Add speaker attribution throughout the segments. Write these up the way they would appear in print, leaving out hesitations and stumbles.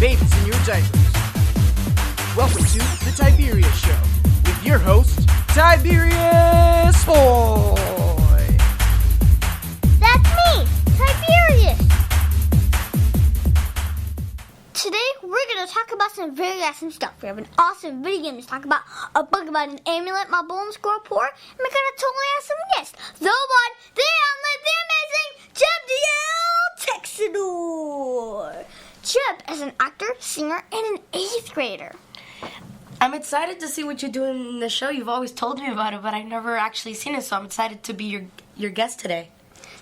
Speaker 1: babies in your diapers. Welcome to the Tiberius Show with your host, Tiberius Boy.
Speaker 2: That's me, Tiberius. Today we're going to talk about some very awesome stuff. We have an awesome video game to talk about, a book about an amulet my bones grow poor, and we got a totally awesome guest, the one, the only, the amazing Jebdyel Texidor. Jeb is an actor, singer, and an 8th grader.
Speaker 3: I'm excited to see what you're doing in the show. You've always told me about it, but I've never actually seen it, so I'm excited to be your guest today.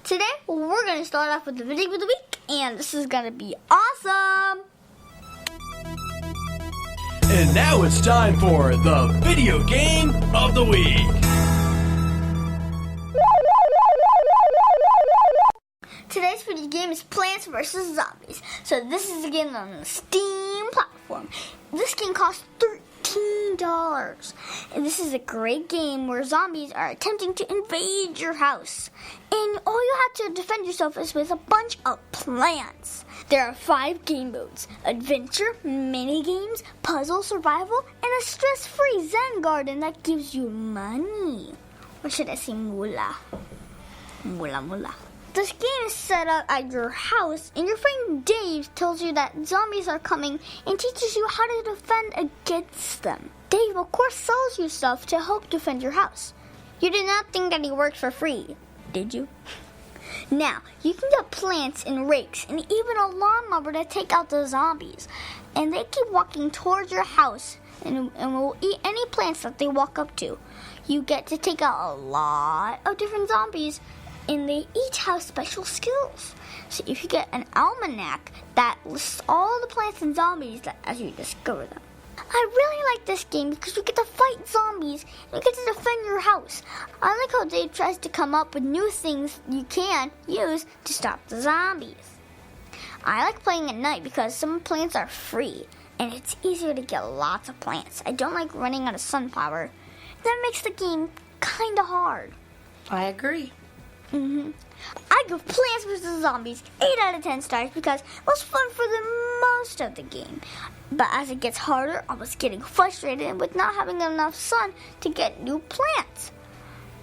Speaker 2: Today, we're going to start off with the video of the week, and this is going to be awesome.
Speaker 1: And now it's time for the video game of the week.
Speaker 2: Today's video game is Plants vs. Zombies. So this is a game on the Steam platform. This game costs $13. And this is a great game where zombies are attempting to invade your house. And all you have to defend yourself is with a bunch of plants. There are 5 game modes: adventure, mini games, puzzle, survival, and a stress-free Zen garden that gives you money. Or should I say moolah? Moolah. This game is set up at your house, and your friend Dave tells you that zombies are coming and teaches you how to defend against them. Dave, of course, sells you stuff to help defend your house. You did not think that he worked for free, did you? Now, you can get plants and rakes and even a lawnmower to take out the zombies. And they keep walking towards your house and will eat any plants that they walk up to. You get to take out a lot of different zombies, and they each have special skills. So if you get an almanac that lists all the plants and zombies as you discover them. I really like this game because you get to fight zombies and you get to defend your house. I like how Dave tries to come up with new things you can use to stop the zombies. I like playing at night because some plants are free and it's easier to get lots of plants. I don't like running out of sunflower. That makes the game kind of hard.
Speaker 3: I agree.
Speaker 2: I give Plants vs. Zombies 8 out of 10 stars because it was fun for the most of the game. But as it gets harder, I was getting frustrated with not having enough sun to get new plants.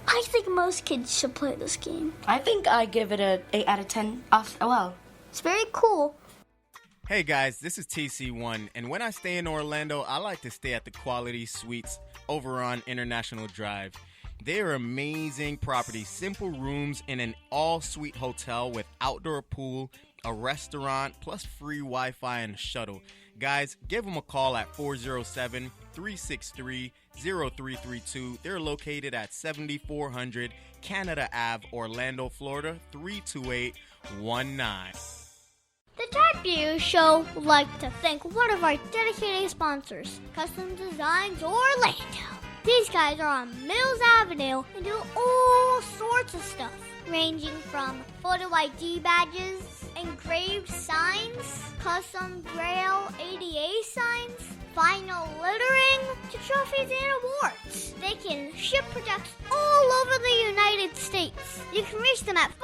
Speaker 2: I think most kids should play this game.
Speaker 3: I think I give it a 8 out of 10 well.
Speaker 2: It's very cool.
Speaker 4: Hey guys, this is TC1, and when I stay in Orlando, I like to stay at the Quality Suites over on International Drive. They are amazing properties, simple rooms in an all-suite hotel with outdoor pool, a restaurant, plus free Wi-Fi and a shuttle. Guys, give them a call at 407-363-0332. They're located at 7400 Canada Ave, Orlando, Florida, 32819.
Speaker 2: The Tiberius Show would like to thank one of our dedicated sponsors, Custom Designs Orlando. These guys are on Mills Avenue and do all sorts of stuff, ranging from photo ID badges, engraved signs, custom Braille ADA signs, vinyl lettering, to trophies and awards. They can ship products all over the United States. You can reach them at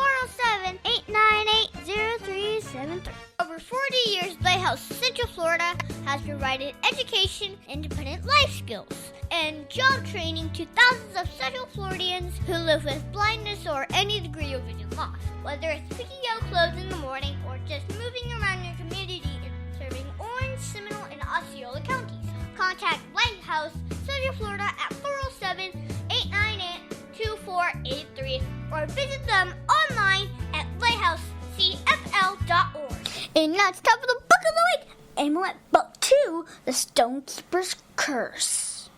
Speaker 2: 407-898-0373. Over 40 years, Lighthouse Central Florida has provided education, independent life skills, and job training to thousands of Central Floridians who live with blindness or any degree of vision loss. Whether it's picking out clothes in the morning or just moving around your community and serving Orange, Seminole, and Osceola counties, contact Lighthouse Central Florida at 407-898-2483 or visit them online at lighthousecfl.org. And now it's time for the book of the week, Amulet Book 2, The Stonekeeper's Curse.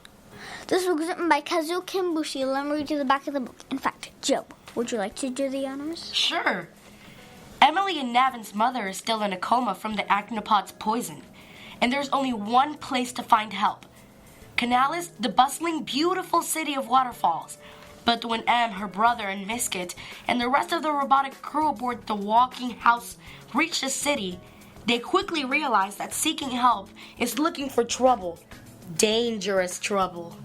Speaker 2: This book was written by Kazuo Kimbushi. Let me read you the back of the book. In fact, Joe, would you like to do the honors?
Speaker 3: Sure. Emily and Navin's mother is still in a coma from the arachnopod's poison, and there's only one place to find help. Canalis, the bustling, beautiful city of waterfalls. But when Em, her brother, and Misket, and the rest of the robotic crew aboard the walking house reach the city, they quickly realize that seeking help is looking for trouble. Dangerous trouble.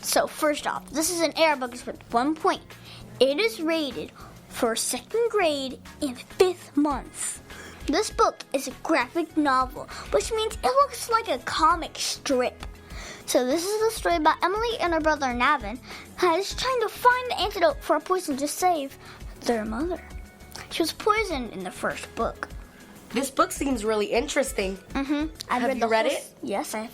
Speaker 2: So first off, this is an air book with 1 point. It is rated for 2nd grade and 5th month. This book is a graphic novel, which means it looks like a comic strip. So this is the story about Emily and her brother Navin, who is trying to find the antidote for a poison to save their mother. She was poisoned in the first book.
Speaker 3: This book seems really interesting. Have you read it?
Speaker 2: Yes, I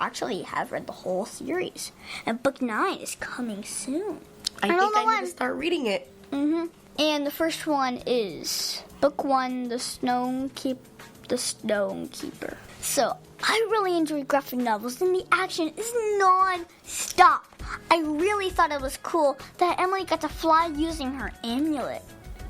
Speaker 2: actually have read the whole series. And book 9 is coming soon.
Speaker 3: I think I need to start reading it.
Speaker 2: And the first one is book 1, The Stone Keeper. So I really enjoy graphic novels, and the action is non-stop. I really thought it was cool that Emily got to fly using her amulet.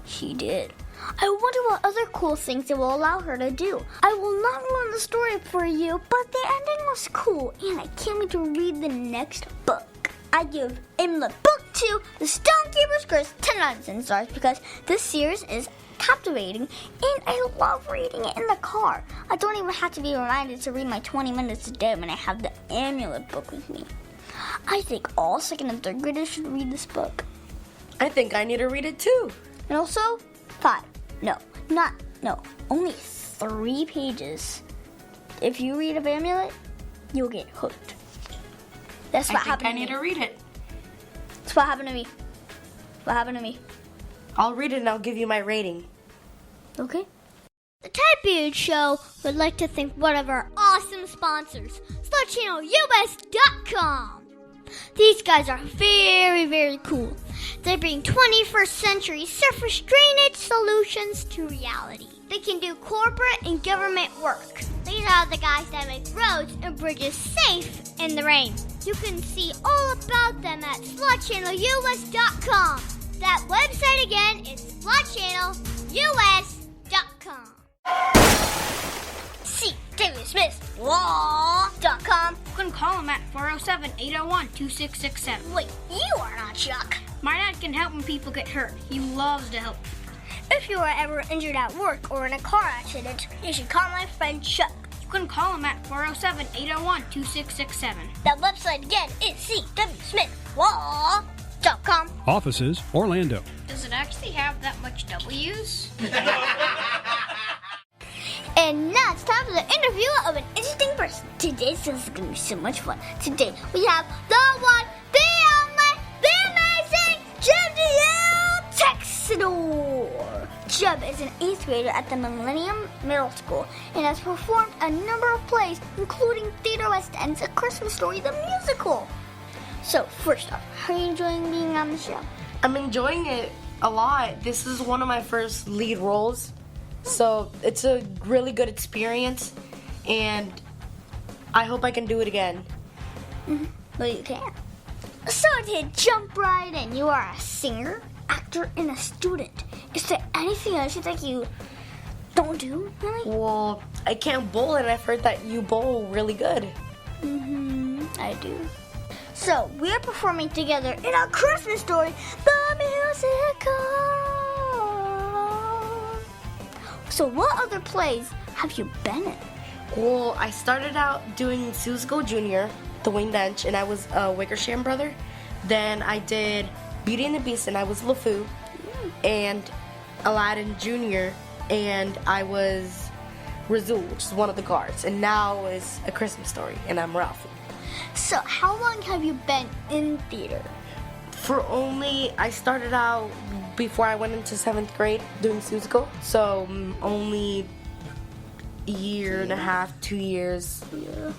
Speaker 2: She did. I wonder what other cool things it will allow her to do. I will not ruin the story for you, but the ending was cool, and I can't wait to read the next book. I give Amulet Book 2, The Stonekeeper's Curse, 10 out of 10 stars because this series is captivating, and I love reading it in the car. I don't even have to be reminded to read my 20 minutes a day when I have the Amulet book with me. I think all 2nd and 3rd graders should read this book.
Speaker 3: I think I need to read it too.
Speaker 2: And also, only 3 pages. If you read of Amulet, you'll get hooked. That's what happened to me.
Speaker 3: I need to read it.
Speaker 2: That's what happened to me. What happened to me?
Speaker 3: I'll read it and I'll give you my rating.
Speaker 2: Okay. The Tiberius Show would like to thank one of our awesome sponsors, SlutChannelUS.com. These guys are very, very cool. They bring 21st century surface drainage solutions to reality. They can do corporate and government work. These are the guys that make roads and bridges safe in the rain. You can see all about them at SlutChannelUS.com. That website again is SlutChannelUS.com. See DavidSmithLaw.com.
Speaker 5: You can call him at 407-801-2667.
Speaker 2: Wait, you are not Chuck.
Speaker 5: My dad can help when people get hurt. He loves to help.
Speaker 2: If you are ever injured at work or in a car accident, you should call my friend Chuck.
Speaker 5: You can call him at 407-801-2667.
Speaker 2: That website again is CWSmithLaw.com.
Speaker 6: Offices, Orlando.
Speaker 5: Does it actually have that much W's?
Speaker 2: And now it's time for the interview of an interesting person. Today's is going to be so much fun. Today we have the one, the only, the amazing Jebdyel Texidor. Jeb is an 8th grader at the Millennium Middle School and has performed a number of plays, including Theater West End's A Christmas Story, the musical. So, first off, how are you enjoying being on the show?
Speaker 3: I'm enjoying it a lot. This is one of my first lead roles, so it's a really good experience, and I hope I can do it again.
Speaker 2: Well, you can. So to jump right in, you are a singer, actor, and a student. Is there anything else you think you don't do, really?
Speaker 3: Well, I can't bowl, and I've heard that you bowl really good.
Speaker 2: I do. So, we are performing together in A Christmas Story, the musical. So, what other plays have you been in?
Speaker 3: Well, I started out doing Susical Jr., The Winged Bench, and I was a Wickersham brother. Then I did Beauty and the Beast, and I was LeFou, and Aladdin Jr., and I was Razul, which is one of the guards, and now is A Christmas Story, and I'm Ralphie.
Speaker 2: So, how long have you been in theater?
Speaker 3: I started out before I went into 7th grade doing Susical, so only a year and a half, 2 years.
Speaker 2: Yeah.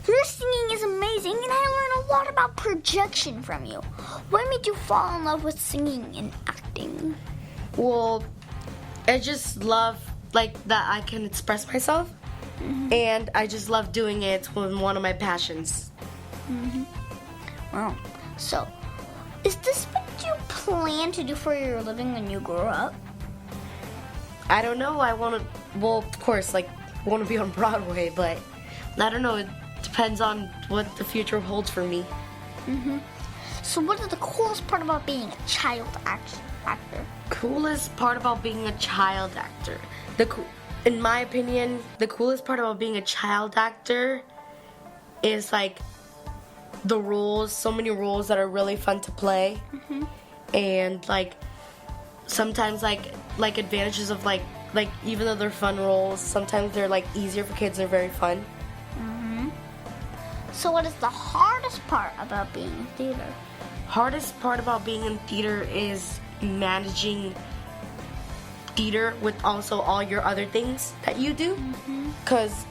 Speaker 2: Your singing is amazing, and I learned a lot about projection from you. What made you fall in love with singing and acting?
Speaker 3: Well, I just love that I can express myself, and I just love doing it. It's one of my passions.
Speaker 2: Wow. So, is this what you plan to do for your living when you grow up?
Speaker 3: I don't know. I want to, of course, want to be on Broadway, but I don't know. It depends on what the future holds for me.
Speaker 2: So, what is the coolest part about being a child actor?
Speaker 3: Coolest part about being a child actor? In my opinion, the coolest part about being a child actor is the rules, so many rules that are really fun to play, and sometimes advantages of like, even though they're fun roles, sometimes they're, like, easier for kids. They're very fun.
Speaker 2: So what is the hardest part about being in theater?
Speaker 3: Hardest part about being in theater is managing theater with also all your other things that you do. Because,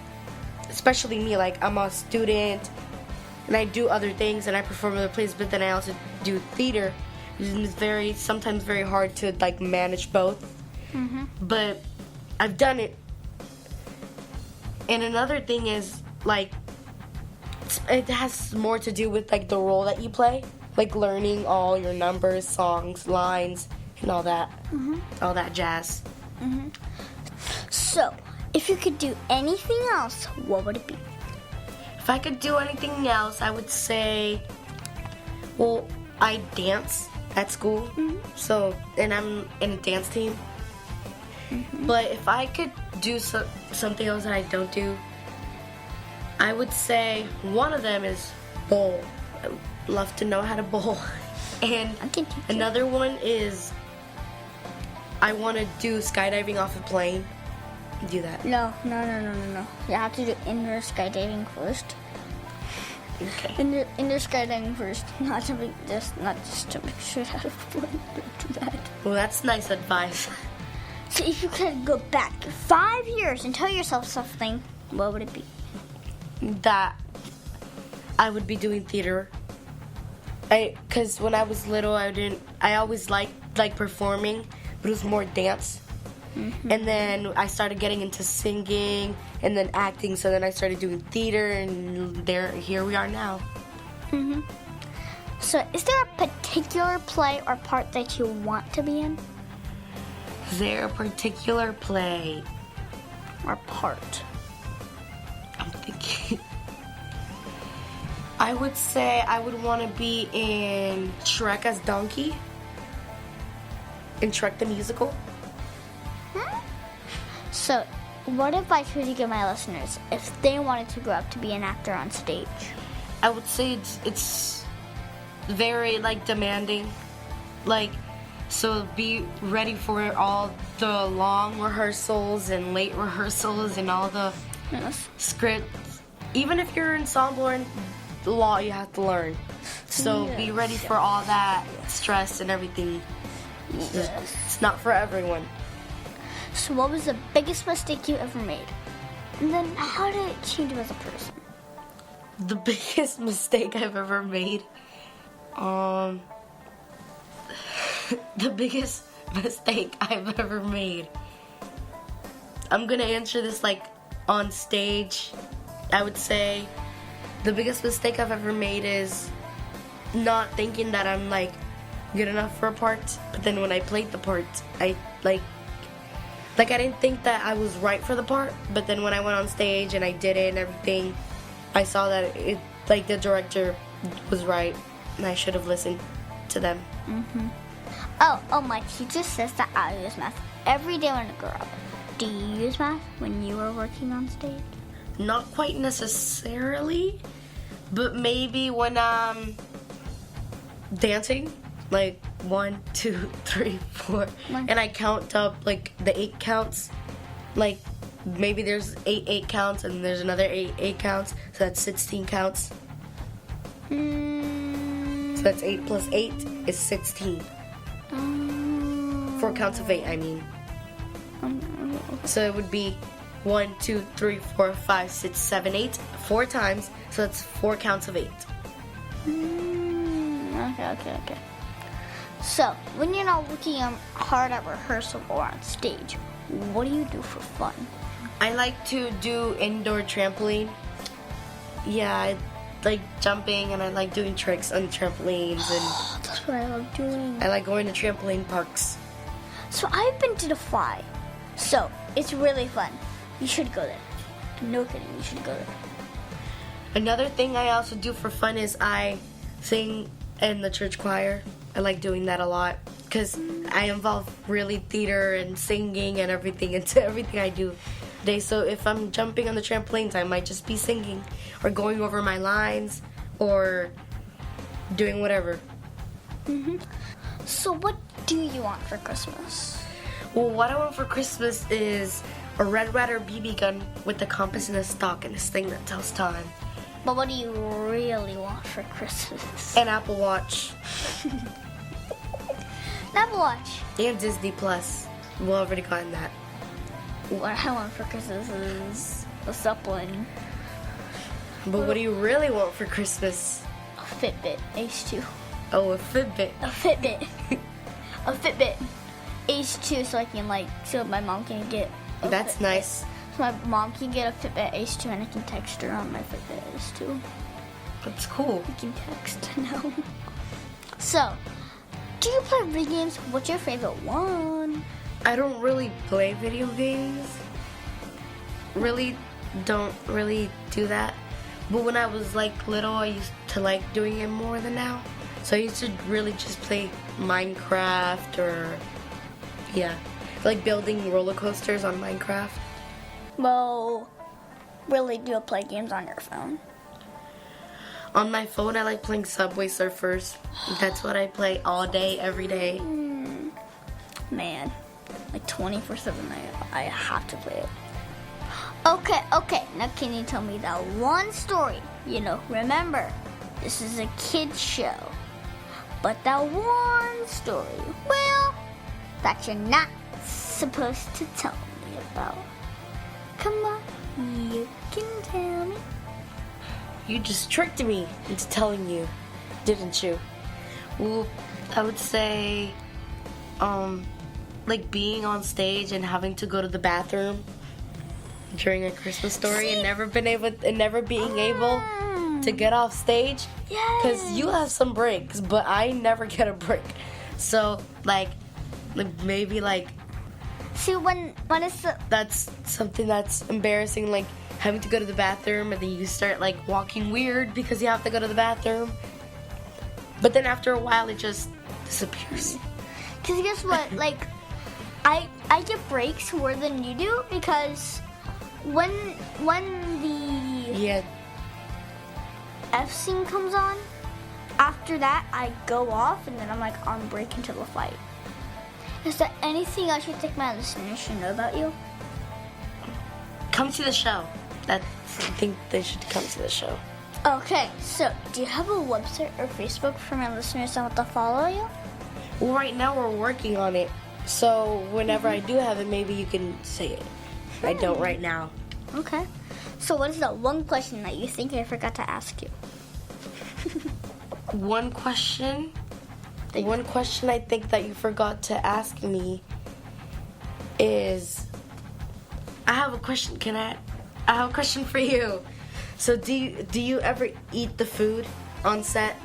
Speaker 3: especially me, like, I'm a student, and I do other things, and I perform other plays, but then I also do theater. It's sometimes very hard to, like, manage both. But I've done it. And another thing is, like, it has more to do with, like, the role that you play. Like, learning all your numbers, songs, lines, and all that. All that jazz.
Speaker 2: So, if you could do anything else, what would it be?
Speaker 3: If I could do anything else, I would say, well, I dance at school. So, and I'm in a dance team. But if I could do something else that I don't do, I would say one of them is bowl. I love to know how to bowl. And another one is I want to do skydiving off a plane. Do that.
Speaker 2: No. You have to do indoor skydiving first.
Speaker 3: Okay.
Speaker 2: Indoor skydiving first, not just to make sure out of plane. Don't do that.
Speaker 3: Well, that's nice advice.
Speaker 2: So if you could go back 5 years and tell yourself something, what would it be?
Speaker 3: That I would be doing theater. Because when I was little, I always liked performing, but it was more dance. And then I started getting into singing and then acting, so then I started doing theater, and here we are now.
Speaker 2: So is there a particular play or part that you want to be in?
Speaker 3: Is there a particular play
Speaker 2: Or part?
Speaker 3: I'm thinking? I would say I would want to be in Shrek as Donkey. In Shrek the Musical.
Speaker 2: So, what advice would you give my listeners if they wanted to grow up to be an actor on stage?
Speaker 3: I would say it's very, like, demanding. Like, so be ready for all the long rehearsals and late rehearsals and all the scripts. Even if you're ensemble or in law, you have to learn. So be ready for all that stress and everything. It's not for everyone.
Speaker 2: So what was the biggest mistake you ever made? And then how did it change you as a person?
Speaker 3: The biggest mistake I've ever made? The biggest mistake I've ever made. I'm gonna answer this like on stage. I would say the biggest mistake I've ever made is not thinking that I'm like good enough for a part. But then when I played the part, I like I didn't think that I was right for the part. But then when I went on stage and I did it and everything, I saw that it like the director was right and I should have listened to them.
Speaker 2: Oh, my teacher says that I use math every day when I grow up. Do you use math when you were working on stage?
Speaker 3: Not quite necessarily, but maybe when I'm dancing, like 1, 2, 3, 4, and I count up like the 8 counts. Like maybe there's 8 counts and there's another 8 counts, so that's 16 counts. So that's 8 plus 8 is 16. 4 counts of 8, I mean. So it would be 1, 2, 3, 4, 5, 6, 7, 8, 4 times. So that's 4 counts of 8.
Speaker 2: Okay. So, when you're not working hard at rehearsal or on stage, what do you do for fun?
Speaker 3: I like to do indoor trampoline. Yeah, I like jumping and I like doing tricks on trampolines. And
Speaker 2: That's what I love doing.
Speaker 3: I like going to trampoline parks.
Speaker 2: So, I've been to the Fly. So, it's really fun. You should go there. No kidding, you should go there.
Speaker 3: Another thing I also do for fun is I sing in the church choir. I like doing that a lot because I involve really theater and singing and everything into everything I do today. So if I'm jumping on the trampolines, I might just be singing or going over my lines or doing whatever.
Speaker 2: So what do you want for Christmas?
Speaker 3: Well, what I want for Christmas is a Red Ryder BB gun with a compass and a stock and this thing that tells time.
Speaker 2: But what do you really want for Christmas?
Speaker 3: An Apple Watch.
Speaker 2: An Apple Watch.
Speaker 3: And Disney Plus. We've already gotten that.
Speaker 2: What I want for Christmas is a Zeppelin.
Speaker 3: But what do you really want for Christmas?
Speaker 2: A Fitbit H2.
Speaker 3: Oh, a Fitbit.
Speaker 2: A Fitbit. A Fitbit H2 so my mom can get a
Speaker 3: That's
Speaker 2: Fitbit.
Speaker 3: nice.
Speaker 2: So my mom can get a Fitbit H2 and I can text her on my Fitbit H2.
Speaker 3: That's cool.
Speaker 2: We can text now. So, do you play video games? What's your favorite one?
Speaker 3: I don't really play video games. Don't really do that. But when I was little, I used to like doing it more than now. So I used to really just play Minecraft or, like building roller coasters on Minecraft.
Speaker 2: Well, really do you play games on your phone?
Speaker 3: On my phone, I like playing Subway Surfers. That's what I play all day, every day.
Speaker 2: Man, 24/7, I have to play it. Okay. Now can you tell me that one story? Remember, this is a kid's show. But that one story, that you're not supposed to tell me about. Come on, you can tell me.
Speaker 3: You just tricked me into telling you, didn't you? Well, I would say, being on stage and having to go to the bathroom during a Christmas story and never being able to get off stage. Because you have some breaks, but I never get a break. So, maybe
Speaker 2: See, when it's
Speaker 3: that's something that's embarrassing, having to go to the bathroom and then you start walking weird because you have to go to the bathroom. But then after a while it just disappears.
Speaker 2: Because guess what? I get breaks more than you do because when the F scene comes on, after that I go off and then I'm on break until the fight. Is there anything else you think my listeners should know about you?
Speaker 3: Come to the show. I think they should come to the show.
Speaker 2: Okay, so do you have a website or Facebook for my listeners that want to follow you?
Speaker 3: Well, right now we're working on it. So whenever I do have it, maybe you can say it. I don't right now.
Speaker 2: Okay. So what is the one question that you think I forgot to ask you?
Speaker 3: One question I think that you forgot to ask me is, I have a question. I have a question for you. So do you ever eat the food on set?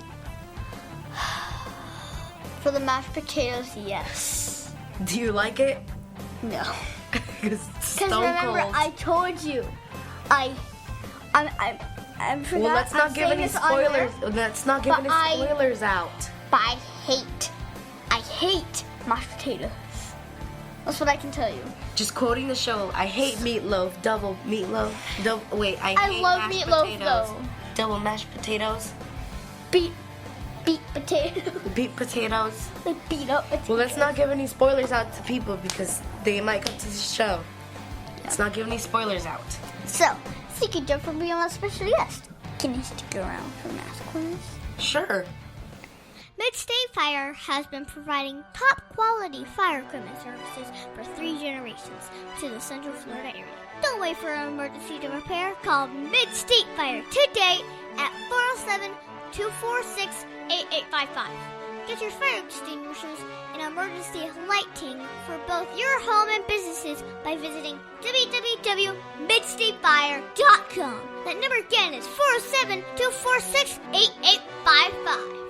Speaker 2: For the mashed potatoes, yes.
Speaker 3: Do you like it?
Speaker 2: No.
Speaker 3: Because
Speaker 2: remember, I told you, I'm
Speaker 3: Well, let's not give any spoilers. Let's not give any spoilers out.
Speaker 2: But I hate mashed potatoes. That's what I can tell you.
Speaker 3: Just quoting the show. I hate meatloaf. Double meatloaf. I hate
Speaker 2: love
Speaker 3: mashed
Speaker 2: meatloaf,
Speaker 3: potatoes.
Speaker 2: though.
Speaker 3: Double mashed potatoes.
Speaker 2: Beat potatoes.
Speaker 3: Beat potatoes.
Speaker 2: Beat up potatoes.
Speaker 3: Well, let's not give any spoilers out to people because they might come to the show. Let's not give any spoilers out.
Speaker 2: So you can jump for being a special guest. Can you stick around for math quiz?
Speaker 3: Sure.
Speaker 5: Mid-State Fire has been providing top-quality fire equipment services for 3 generations to the Central Florida area. Don't wait for an emergency to repair. Call Mid-State Fire today at 407-246-8855. Get your fire extinguishers and emergency lighting for both your home and businesses by visiting www.midstatefire.com. That number again is 407-246-8855.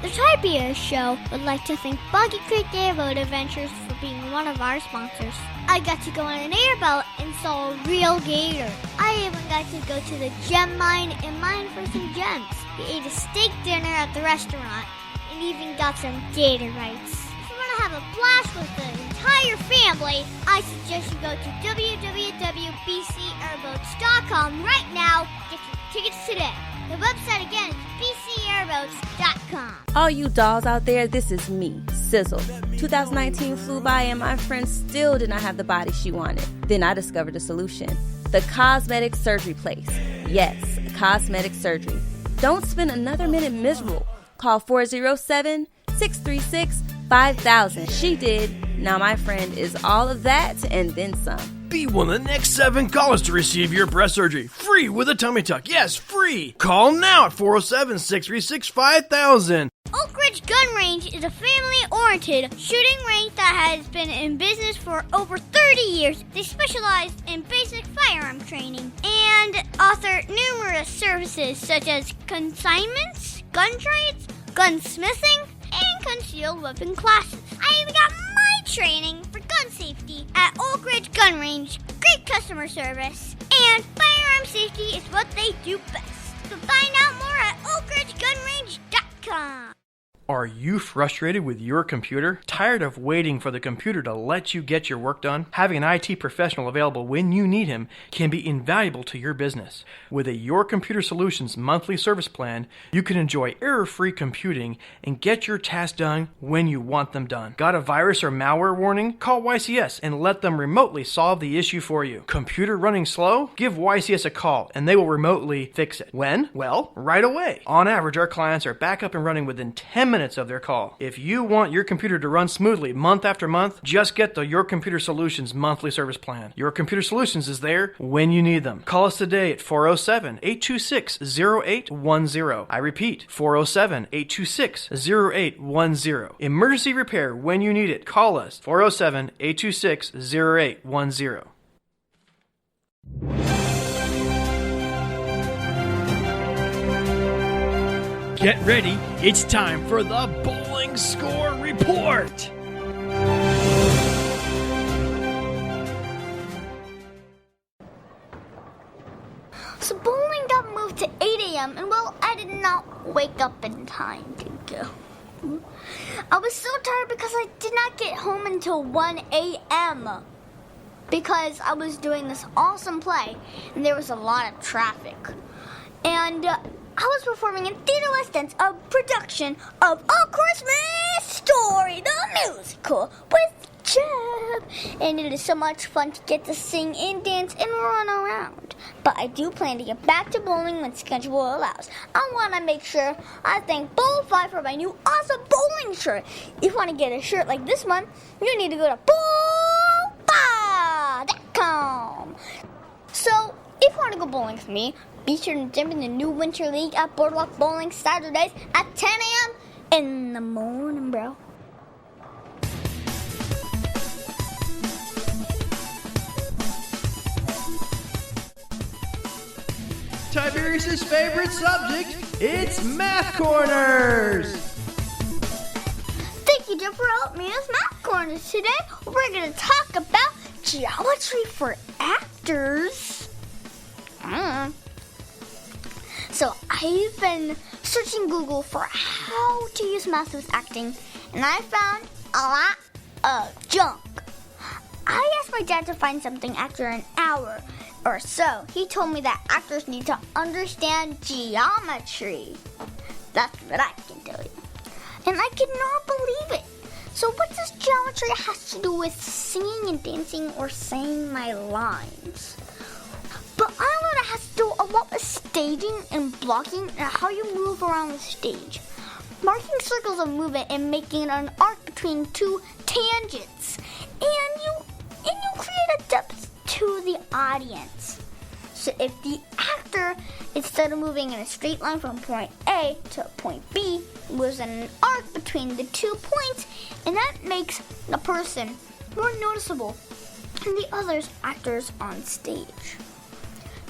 Speaker 5: The Tiberius Show would like to thank Boggy Creek Airboat Adventures for being one of our sponsors. I got to go on an airboat and saw a real gator. I even got to go to the gem mine and mine for some gems. We ate a steak dinner at the restaurant and even got some gator rights. If you want to have a blast with the entire family, I suggest you go to www.bcairboats.com right now. Get your tickets today. The website again is airboats.com.
Speaker 6: All you dolls out there, this is me, Sizzle. 2019 flew by and my friend still did not have the body she wanted. Then I discovered a solution. The Cosmetic Surgery Place. Yes, cosmetic surgery. Don't spend another minute miserable. Call 407-636-5000. She did. Now my friend is all of that and then some.
Speaker 7: Be one of the next 7 callers to receive your breast surgery. Free with a tummy tuck. Yes, free. Call now at 407-636-5000.
Speaker 5: Oak Ridge Gun Range is a family-oriented shooting range that has been in business for over 30 years. They specialize in basic firearm training and offer numerous services such as consignments, gun trades, gunsmithing, and concealed weapon classes. I even got my training for gun safety at Oak Ridge Gun Range. Great customer service, and firearm safety is what they do best. So find out more at oakridgegunrange.com.
Speaker 7: Are you frustrated with your computer? Tired of waiting for the computer to let you get your work done? Having an IT professional available when you need him can be invaluable to your business. With a Your Computer Solutions monthly service plan, you can enjoy error-free computing and get your tasks done when you want them done. Got a virus or malware warning? Call YCS and let them remotely solve the issue for you. Computer running slow? Give YCS a call and they will remotely fix it. When? Well, right away. On average, our clients are back up and running within 10 minutes of their call. If you want your computer to run smoothly month after month, just get the Your Computer Solutions monthly service plan. Your Computer Solutions is there when you need them. Call us today at 407-826-0810. I repeat, 407-826-0810. Emergency repair when you need it. Call us, 407-826-0810. Get ready, it's time for the Bowling Score Report!
Speaker 2: So bowling got moved to 8 a.m. and well, I did not wake up in time to go. I was so tired because I did not get home until 1 a.m. because I was doing this awesome play and there was a lot of traffic. And I was performing in Theater West End's a production of A Christmas Story, the musical, with Jeb. And it is so much fun to get to sing and dance and run around. But I do plan to get back to bowling when schedule allows. I want to make sure I thank Bowl5 for my new awesome bowling shirt. If you want to get a shirt like this one, you need to go to bowl5.com. So, if you want to go bowling with me, be sure to jump in the new Winter League at Boardwalk Bowling Saturdays at 10 a.m. in the morning, bro.
Speaker 7: Tiberius' favorite subject, it's Math Corners!
Speaker 2: Thank you, Jeff, for helping me with Math Corners. Today, we're going to talk about geometry for actors. So I've been searching Google for how to use math with acting, and I found a lot of junk. I asked my dad to find something after an hour or so. He told me that actors need to understand geometry. That's what I can tell you. And I could not believe it. So what does geometry have to do with singing and dancing or saying my lines? But I learned it has to do a lot with staging and blocking and how you move around the stage. Marking circles of movement and making an arc between two tangents. And you create a depth to the audience. So if the actor, instead of moving in a straight line from point A to point B, moves in an arc between the 2 points, and that makes the person more noticeable than the other actors on stage.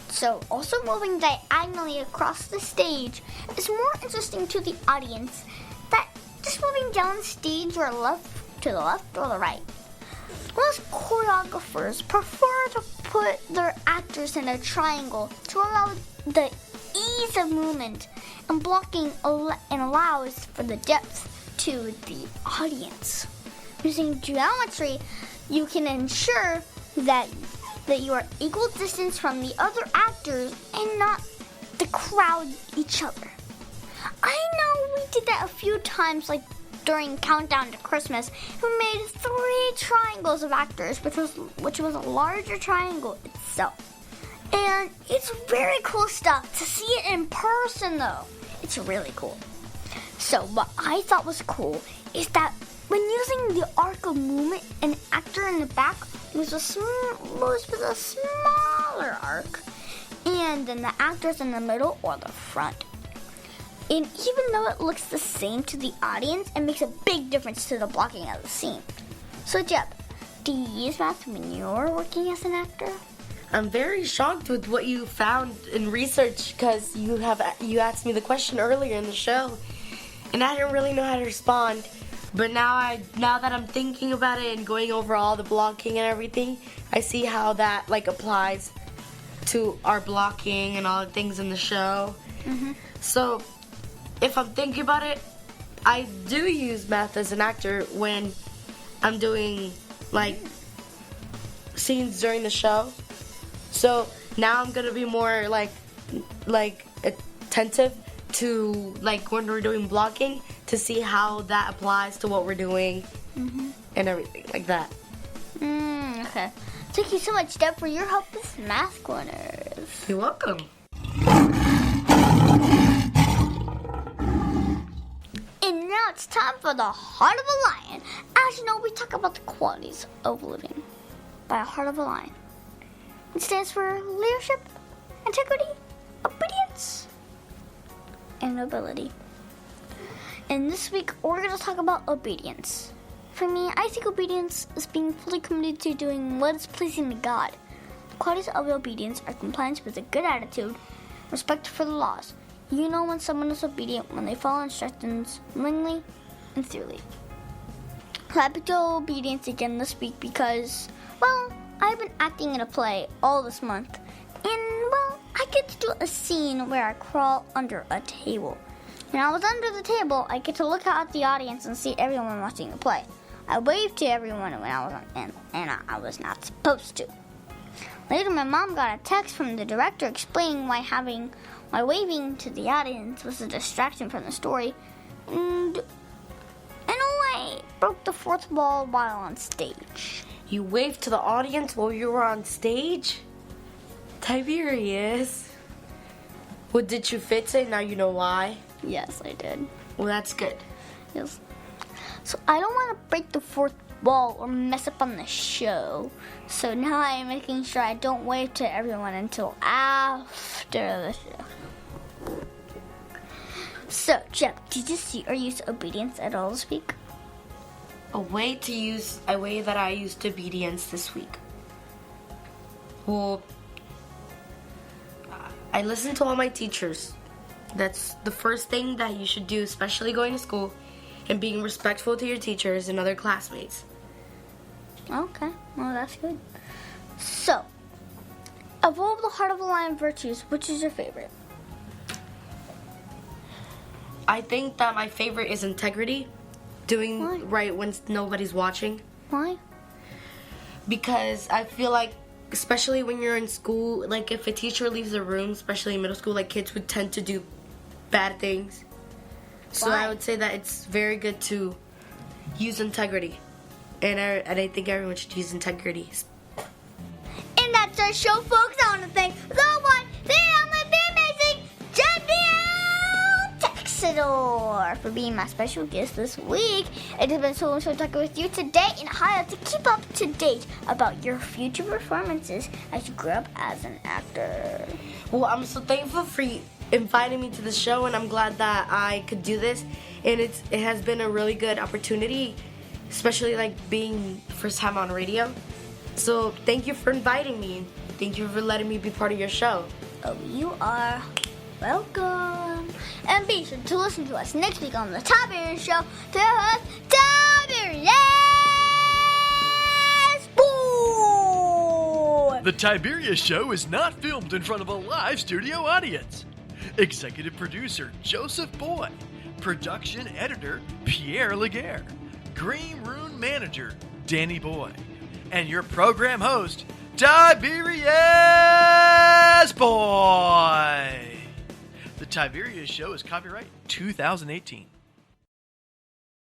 Speaker 2: So also moving diagonally across the stage is more interesting to the audience than just moving down stage or left to the left or the right. Most choreographers prefer to put their actors in a triangle to allow the ease of movement, and blocking allows for the depth to the audience. Using geometry, you can ensure that you are equal distance from the other actors and not the crowd each other. I know we did that a few times, like during Countdown to Christmas. We made 3 triangles of actors, which was a larger triangle itself. And it's very cool stuff to see it in person, though. It's really cool. So what I thought was cool is that when using the arc of movement, an actor in the back moves with a smaller arc, and then the actors in the middle or the front. And even though it looks the same to the audience, it makes a big difference to the blocking of the scene. So Jeb, do you use math when you're working as an actor?
Speaker 3: I'm very shocked with what you found in research because you asked me the question earlier in the show, and I didn't really know how to respond. But now that I'm thinking about it and going over all the blocking and everything, I see how that applies to our blocking and all the things in the show.
Speaker 2: Mm-hmm.
Speaker 3: So if I'm thinking about it, I do use math as an actor when I'm doing scenes during the show. So now I'm gonna be more like attentive to when we're doing blocking to see how that applies to what we're doing and everything like that.
Speaker 2: Okay. Thank you so much, Deb, for your help with Math Corners.
Speaker 3: You're welcome.
Speaker 2: And now it's time for the Heart of a Lion. As you know, we talk about the qualities of living by a Heart of a Lion. It stands for leadership, integrity, obedience, and nobility. And this week, we're going to talk about obedience. For me, I think obedience is being fully committed to doing what is pleasing to God. The qualities of obedience are compliance with a good attitude, respect for the laws. You know when someone is obedient when they follow instructions willingly and thoroughly. I picked obedience again this week because, I've been acting in a play all this month. And, I get to do a scene where I crawl under a table. When I was under the table, I get to look out at the audience and see everyone watching the play. I waved to everyone when I was on, and I was not supposed to. Later, my mom got a text from the director explaining why waving to the audience was a distraction from the story, and in a way, broke the fourth wall while on stage.
Speaker 3: You waved to the audience while you were on stage? Tiberius. What did you fix it? Now you know why?
Speaker 2: Yes, I did.
Speaker 3: Well, that's good.
Speaker 2: Yes. So I don't want to break the fourth wall or mess up on the show. So now I'm making sure I don't wave to everyone until after the show. So, Jeb, did you see or use obedience at all this week?
Speaker 3: A way that I used obedience this week. Well, I listened to all my teachers. That's the first thing that you should do, especially going to school, and being respectful to your teachers and other classmates.
Speaker 2: Okay, well, that's good. So, of all the Heart of a Lion virtues, which is your favorite?
Speaker 3: I think that my favorite is integrity. Doing right when nobody's watching.
Speaker 2: Why?
Speaker 3: Because I feel like, especially when you're in school, if a teacher leaves a room, especially in middle school, kids would tend to do bad things. So I would say that it's very good to use integrity. And I think everyone should use integrity.
Speaker 2: And that's our show, folks. I want to thank the one, the only, the amazing Jebdyel Texidor for being my special guest this week. It has been so much fun talking with you today, and how to keep up to date about your future performances as you grow up as an actor.
Speaker 3: Well, I'm so thankful for you inviting me to the show, and I'm glad that I could do this. And it has been a really good opportunity, especially being first time on radio. So thank you for inviting me. Thank you for letting me be part of your show.
Speaker 2: Oh, you are welcome. And be sure to listen to us next week on the Tiberius Show to host Tiberius Boy.
Speaker 7: The Tiberius Show is not filmed in front of a live studio audience. Executive producer Joseph Boy. Production editor Pierre Laguerre. Green Room manager Danny Boy. And your program host, Tiberius Boy. The Tiberius Show is copyright 2018.